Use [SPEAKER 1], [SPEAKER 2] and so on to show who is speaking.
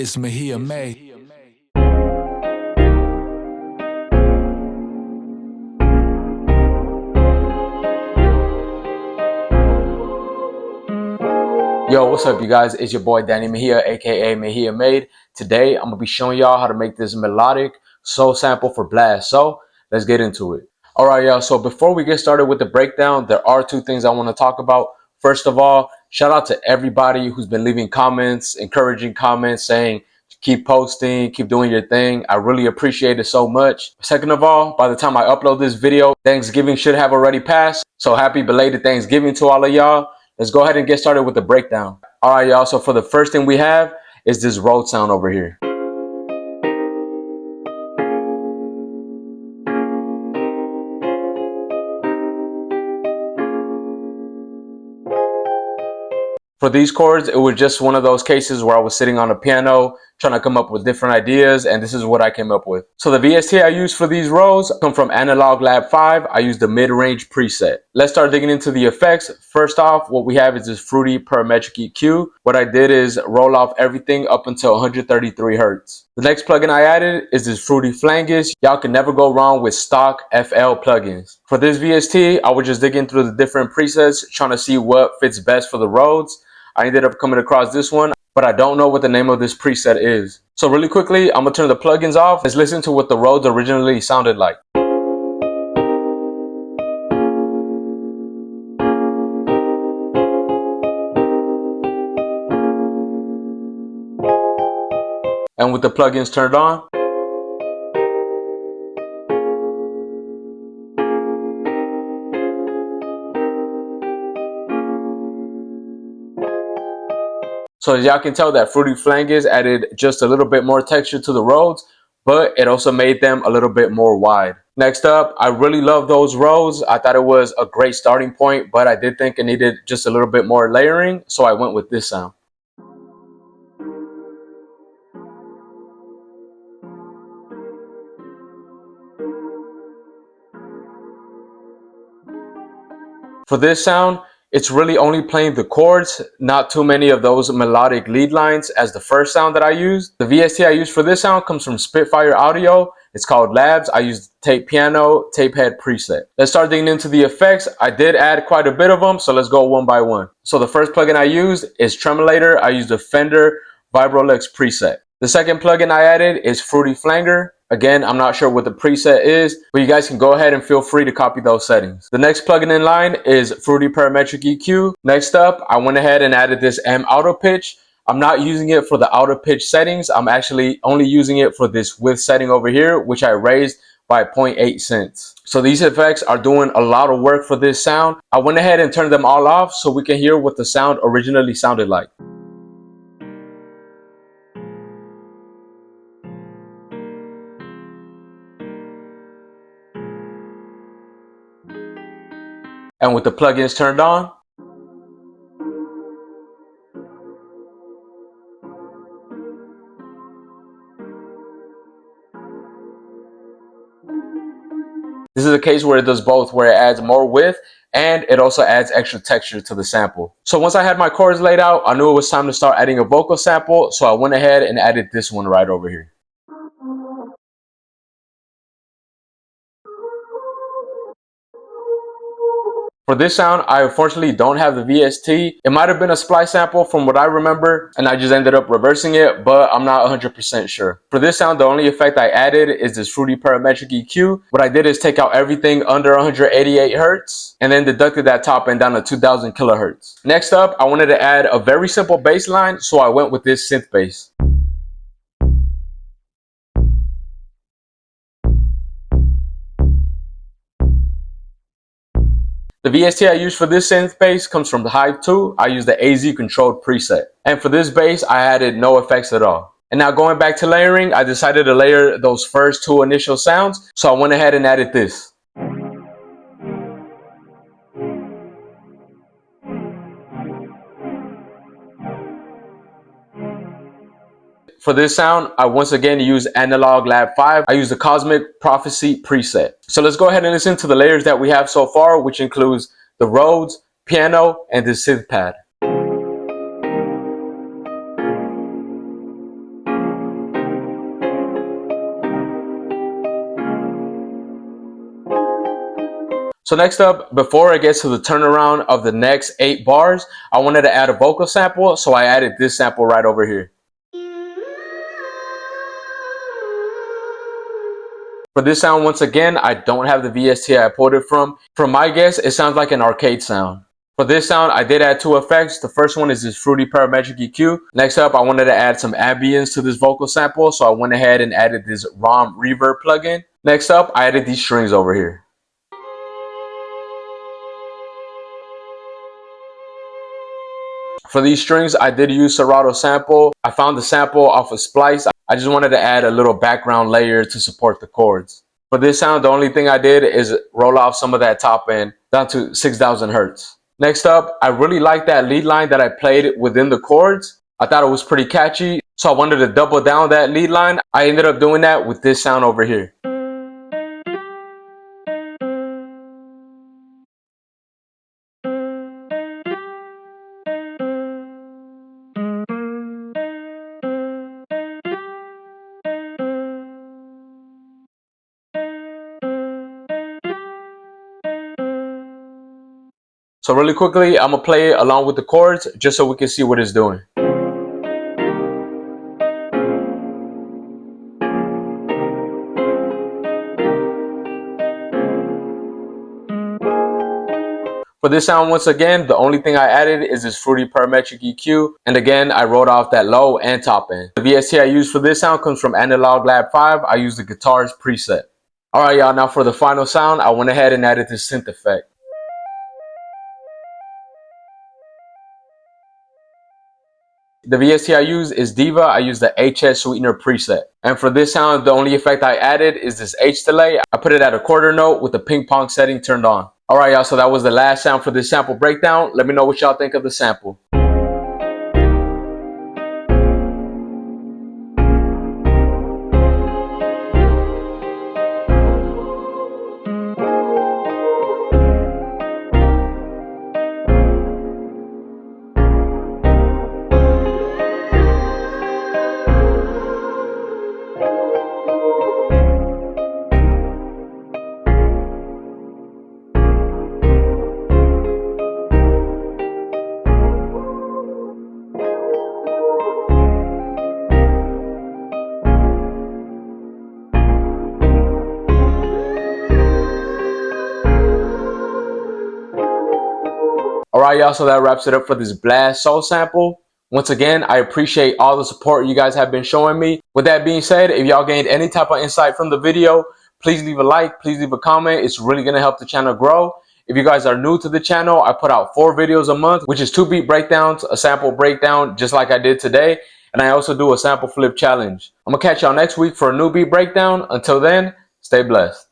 [SPEAKER 1] It's Mahia May.
[SPEAKER 2] Yo, what's up, you guys? It's your boy Danny Mahia, aka Mahia Made. Today, I'm gonna be showing y'all how to make this melodic soul sample for Blxst. So let's get into it. All right, y'all. So before we get started with the breakdown, there are two things I want to talk about. First of all, shout out to everybody who's been leaving comments, encouraging comments, saying keep posting, keep doing your thing. I really appreciate it so much. Second of all, by the time I upload this video, Thanksgiving should have already passed. So happy belated Thanksgiving to all of y'all. Let's go ahead and get started with the breakdown. All right, y'all. So for the first thing we have is this road sound over here. For these chords, it was just one of those cases where I was sitting on a piano trying to come up with different ideas, and this is what I came up with. So the VST I use for these rows come from Analog Lab 5. I use the mid-range preset. Let's start digging into the effects. First off, what we have is this fruity parametric EQ. What I did is roll off everything up until 133 Hertz. The next plugin I added is this fruity flanges. Y'all can never go wrong with stock FL plugins. For this VST, I was just digging through the different presets, trying to see what fits best for the roads. I ended up coming across this one, but I don't know what the name of this preset is. So really quickly, I'm gonna turn the plugins off. Let's listen to what the Rhodes originally sounded like. And with the plugins turned on, so as y'all can tell, that fruity flanges added just a little bit more texture to the Rhodes, but it also made them a little bit more wide. Next up, I really love those Rhodes. I thought it was a great starting point, but I did think it needed just a little bit more layering, so I went with this sound. For this sound, it's really only playing the chords, not too many of those melodic lead lines as the first sound that I used. The VST I use for this sound comes from Spitfire Audio. It's called Labs. I use tape piano, tape head preset. Let's start digging into the effects. I did add quite a bit of them, so let's go one by one. So the first plugin I used is Tremolator. I used the Fender Vibrolux preset. The second plugin I added is Fruity Flanger. Again, I'm not sure what the preset is, but you guys can go ahead and feel free to copy those settings. The next plugin in line is Fruity Parametric EQ. Next up, I went ahead and added this M Auto Pitch. I'm not using it for the auto pitch settings. I'm actually only using it for this width setting over here, which I raised by 0.8 cents. So these effects are doing a lot of work for this sound. I went ahead and turned them all off so we can hear what the sound originally sounded like. And with the plugins turned on, this is a case where it does both, where it adds more width and it also adds extra texture to the sample. So once I had my chords laid out, I knew it was time to start adding a vocal sample. So I went ahead and added this one right over here. For this sound, I unfortunately don't have the VST. It might have been a splice sample from what I remember, and I just ended up reversing it, but I'm not 100% sure. For this sound, the only effect I added is this Fruity Parametric EQ. What I did is take out everything under 188 Hertz, and then deducted that top end down to 2000 kilohertz. Next up, I wanted to add a very simple bass line, so I went with this synth bass. The VST I use for this synth bass comes from the Hive 2. I use the AZ controlled preset. And for this bass, I added no effects at all. And now going back to layering, I decided to layer those first two initial sounds. So I went ahead and added this. For this sound, I once again use Analog Lab 5. I use the Cosmic Prophecy preset. So let's go ahead and listen to the layers that we have so far, which includes the Rhodes, piano, and the synth pad. So next up, before it gets to the turnaround of the next 8 bars, I wanted to add a vocal sample, so I added this sample right over here. For this sound, once again, I don't have the VST I pulled it from. From my guess, it sounds like an arcade sound. For this sound, I did add 2 effects. The first one is this fruity parametric EQ. Next up, I wanted to add some ambience to this vocal sample, so I went ahead and added this ROM reverb plugin. Next up, I added these strings over here. For these strings, I did use Serato sample. I found the sample off of Splice. I just wanted to add a little background layer to support the chords. For this sound, the only thing I did is roll off some of that top end down to 6,000 hertz. Next up, I really like that lead line that I played within the chords. I thought it was pretty catchy, so I wanted to double down that lead line. I ended up doing that with this sound over here. So really quickly, I'm gonna play it along with the chords just so we can see what it's doing. For this sound, once again, the only thing I added is this fruity parametric EQ. And again, I wrote off that low and top end. The VST I use for this sound comes from Analog Lab 5. I use the guitars preset. Alright y'all, now for the final sound, I went ahead and added this synth effect. The VST I use is Diva. I use the HS Sweetener preset. And for this sound, the only effect I added is this H delay. I put it at a quarter note with the ping pong setting turned on. Alright y'all, so that was the last sound for this sample breakdown. Let me know what y'all think of the sample. Alright y'all, so that wraps it up for this Blxst soul sample. Once again, I appreciate all the support you guys have been showing me. With that being said, if y'all gained any type of insight from the video, please leave a like, please leave a comment. It's really going to help the channel grow. If you guys are new to the channel, I put out 4 videos a month, which is 2 beat breakdowns, a sample breakdown, just like I did today. And I also do a sample flip challenge. I'm going to catch y'all next week for a new beat breakdown. Until then, stay blessed.